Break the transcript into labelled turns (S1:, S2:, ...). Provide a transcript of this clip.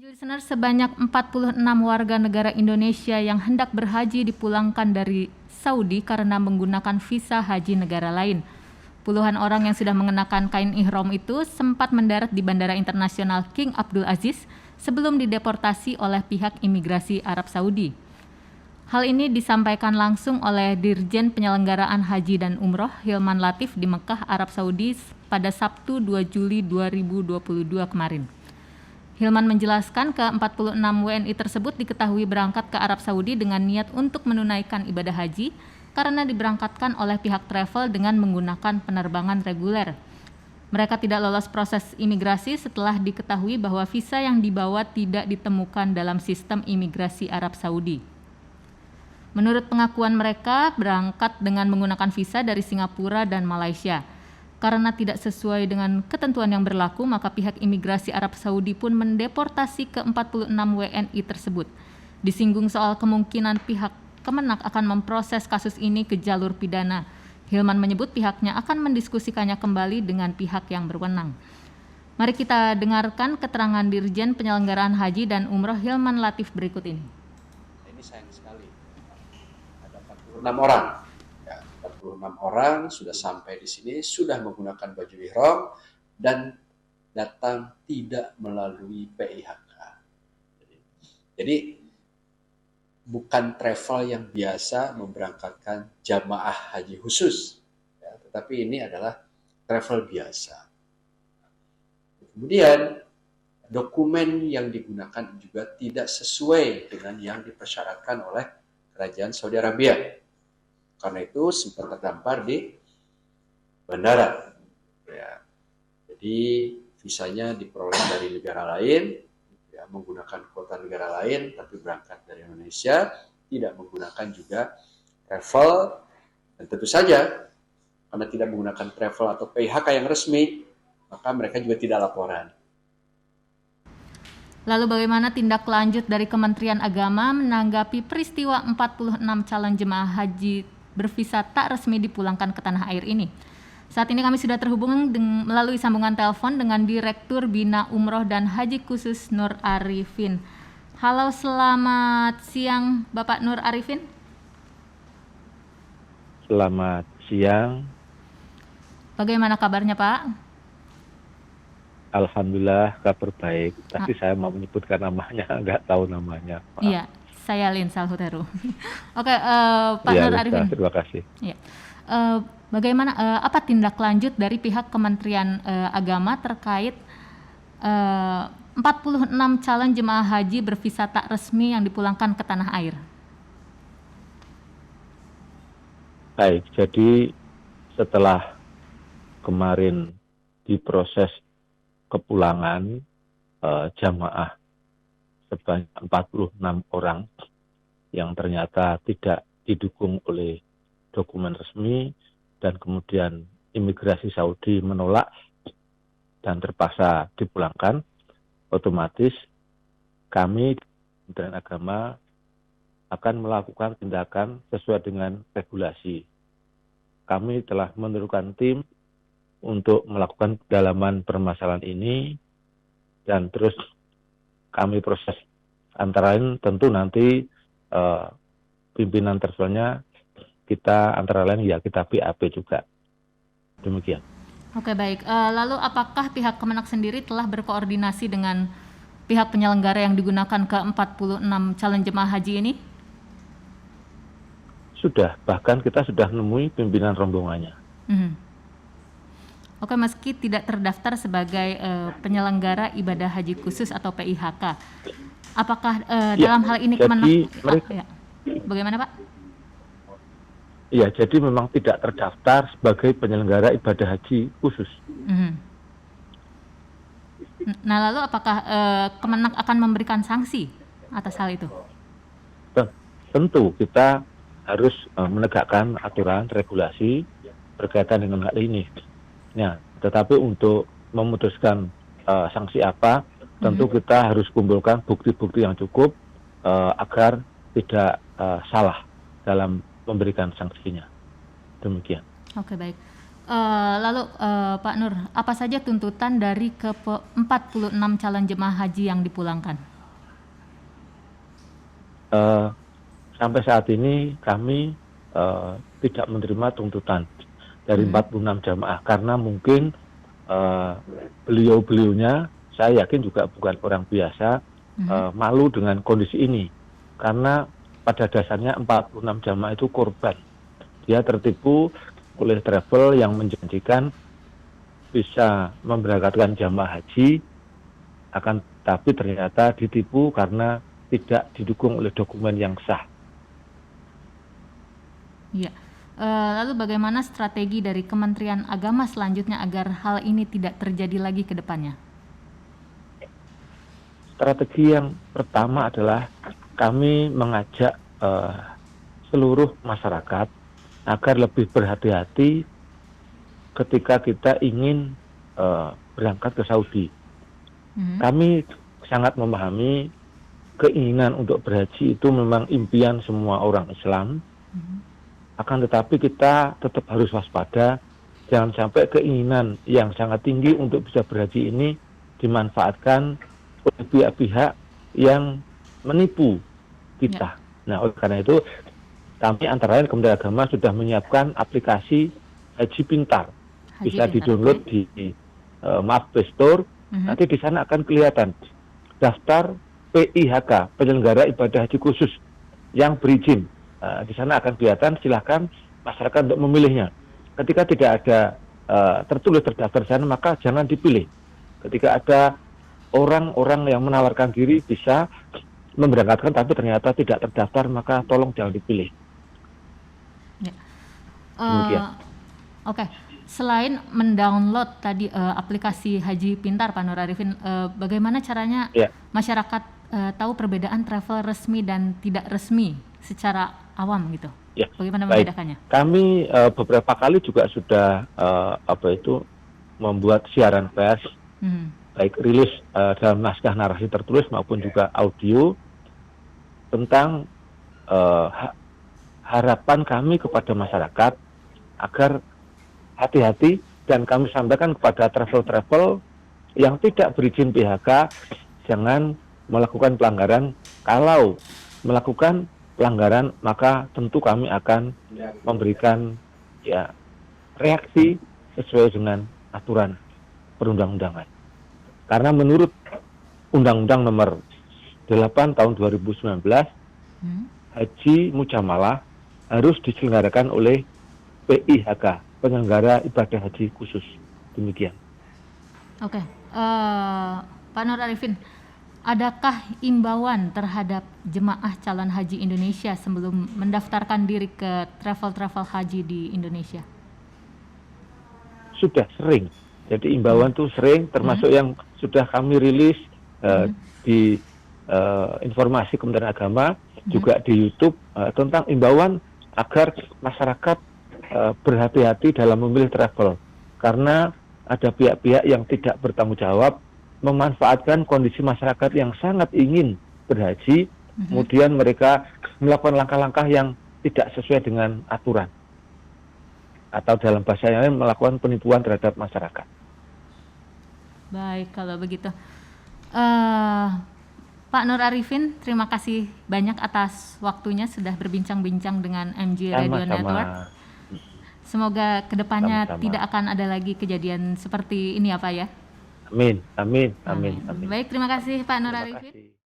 S1: Listener, sebanyak 46 warga negara Indonesia yang hendak berhaji dipulangkan dari Saudi karena menggunakan visa haji negara lain. Puluhan orang yang sudah mengenakan kain ihram itu sempat mendarat di Bandara Internasional King Abdul Aziz sebelum dideportasi oleh pihak imigrasi Arab Saudi. Hal ini disampaikan langsung oleh Dirjen Penyelenggaraan Haji dan Umroh Hilman Latif di Mekah, Arab Saudi pada Sabtu 2 Juli 2022 kemarin. Hilman menjelaskan ke-46 WNI tersebut diketahui berangkat ke Arab Saudi dengan niat untuk menunaikan ibadah haji karena diberangkatkan oleh pihak travel dengan menggunakan penerbangan reguler. Mereka tidak lolos proses imigrasi setelah diketahui bahwa visa yang dibawa tidak ditemukan dalam sistem imigrasi Arab Saudi. Menurut pengakuan mereka, berangkat dengan menggunakan visa dari Singapura dan Malaysia. Karena tidak sesuai dengan ketentuan yang berlaku, maka pihak imigrasi Arab Saudi pun mendeportasi ke-46 WNI tersebut. Disinggung soal kemungkinan pihak Kemenak akan memproses kasus ini ke jalur pidana. Hilman menyebut pihaknya akan mendiskusikannya kembali dengan pihak yang berwenang. Mari kita dengarkan keterangan Dirjen Penyelenggaraan Haji dan Umroh Hilman Latif berikut ini.
S2: Ini sayang sekali, ada 46 orang. 46 orang sudah sampai di sini, sudah menggunakan baju ihram dan datang tidak melalui PIHK. Jadi bukan travel yang biasa memberangkatkan jamaah haji khusus, ya, tetapi ini adalah travel biasa. Kemudian dokumen yang digunakan juga tidak sesuai dengan yang dipersyaratkan oleh Kerajaan Saudi Arabia. Karena itu sempat terdampar di bandara. Ya. Jadi visanya diperoleh dari negara lain, ya, menggunakan kuota negara lain, tapi berangkat dari Indonesia, tidak menggunakan juga travel, dan tentu saja karena tidak menggunakan travel atau PIHK yang resmi, maka mereka juga tidak laporan.
S1: Lalu bagaimana tindak lanjut dari Kementerian Agama menanggapi peristiwa 46 calon jemaah haji bervisa tak resmi dipulangkan ke tanah air ini? Saat ini kami sudah terhubung melalui sambungan telepon dengan Direktur Bina Umroh dan Haji Khusus Nur Arifin. Halo, selamat siang Bapak Nur Arifin.
S3: Selamat siang.
S1: Bagaimana kabarnya Pak?
S3: Alhamdulillah kabar baik. Tapi saya mau menyebutkan namanya, nggak tahu namanya. Maaf.
S1: Iya. Saya Lin Salhuteru. Oke, Pak
S3: Ya,
S1: Nur Arifin.
S3: terima kasih.
S1: Ya. Bagaimana apa tindak lanjut dari pihak Kementerian Agama terkait 46 calon jemaah haji bervisa tak resmi yang dipulangkan ke tanah air?
S3: Baik, jadi setelah kemarin diproses kepulangan jamaah sebanyak 46 orang yang ternyata tidak didukung oleh dokumen resmi dan kemudian imigrasi Saudi menolak dan terpaksa dipulangkan, otomatis kami Kementerian Agama akan melakukan tindakan sesuai dengan regulasi. Kami telah menurunkan tim untuk melakukan pendalaman permasalahan ini dan terus kami proses, antara lain tentu nanti pimpinan travelnya kita antara lain ya kita BAP juga. Demikian.
S1: Oke, baik. Lalu apakah pihak Kemenak sendiri telah berkoordinasi dengan pihak penyelenggara yang digunakan ke 46 calon jemaah haji ini?
S3: Sudah, bahkan kita sudah menemui pimpinan rombongannya.
S1: Oke, meski tidak terdaftar sebagai penyelenggara ibadah haji khusus atau PIHK, apakah dalam hal ini Kemenak? Bagaimana Pak?
S3: Iya, jadi memang tidak terdaftar sebagai penyelenggara ibadah haji khusus.
S1: Nah, lalu apakah Kemenak akan memberikan sanksi atas hal itu?
S3: Tentu kita harus menegakkan aturan regulasi berkaitan dengan hal ini. Ya, tetapi untuk memutuskan sanksi apa, tentu kita harus kumpulkan bukti-bukti yang cukup agar tidak salah dalam memberikan sanksinya. Demikian.
S1: Oke, baik. Lalu Pak Nur, apa saja tuntutan dari ke 46 calon jemaah haji yang dipulangkan?
S3: eh, sampai saat ini kami tidak menerima tuntutan dari 46 jamaah karena mungkin beliau-beliaunya, saya yakin juga bukan orang biasa, malu dengan kondisi ini karena pada dasarnya 46 jamaah itu korban. Dia tertipu oleh travel yang menjanjikan bisa memberangkatkan jamaah haji, akan tapi ternyata ditipu karena tidak didukung oleh dokumen yang sah.
S1: Iya. Lalu bagaimana strategi dari Kementerian Agama selanjutnya agar hal ini tidak terjadi lagi ke depannya?
S3: Strategi yang pertama adalah kami mengajak seluruh masyarakat agar lebih berhati-hati ketika kita ingin berangkat ke Saudi. Kami sangat memahami keinginan untuk berhaji itu memang impian semua orang Islam. Akan tetapi kita tetap harus waspada, jangan sampai keinginan yang sangat tinggi untuk bisa berhaji ini dimanfaatkan oleh pihak-pihak yang menipu kita. Nah, oleh karena itu kami antara lain Kementerian Agama sudah menyiapkan aplikasi Haji Pintar. Bisa di-download di Play Store. Nanti di sana akan kelihatan daftar PIHK, penyelenggara ibadah haji khusus yang berizin. Di sana akan kelihatan, silahkan masyarakat untuk memilihnya. Ketika tidak ada tertulis terdaftar di sana, maka jangan dipilih. Ketika ada orang-orang yang menawarkan diri bisa memberangkatkan tapi ternyata tidak terdaftar, maka tolong jangan dipilih.
S1: Oke. Selain mendownload tadi aplikasi Haji Pintar, Pak Nur Arifin, bagaimana caranya masyarakat tahu perbedaan travel resmi dan tidak resmi secara awam gitu? Bagaimana membedakannya?
S3: Kami beberapa kali juga sudah membuat siaran pers, baik rilis dalam naskah narasi tertulis maupun juga audio tentang harapan kami kepada masyarakat agar hati-hati, dan kami sampaikan kepada travel-travel yang tidak berizin PHK jangan melakukan pelanggaran. Kalau melakukan pelanggaran maka tentu kami akan memberikan reaksi sesuai dengan aturan perundang-undangan. Karena menurut Undang-Undang Nomor 8 Tahun 2019 Haji Mujamalah harus diselenggarakan oleh PIHK, penyelenggara ibadah haji khusus. Demikian.
S1: Oke. Pak Nur Arifin, adakah imbauan terhadap jemaah calon haji Indonesia sebelum mendaftarkan diri ke travel haji di Indonesia?
S3: Sudah sering. Jadi imbauan itu sering, termasuk yang sudah kami rilis di informasi Kementerian Agama, juga di YouTube tentang imbauan agar masyarakat berhati-hati dalam memilih travel. Karena ada pihak-pihak yang tidak bertanggung jawab memanfaatkan kondisi masyarakat yang sangat ingin berhaji, kemudian mereka melakukan langkah-langkah yang tidak sesuai dengan aturan. Atau dalam bahasa yang lain melakukan penipuan terhadap masyarakat.
S1: Baik, kalau begitu. Pak Nur Arifin, terima kasih banyak atas waktunya sudah berbincang-bincang dengan MG Radio Network. Semoga kedepannya tidak akan ada lagi kejadian seperti ini ya Pak ya.
S3: Amin.
S1: Baik, terima kasih Pak Nur Arifin.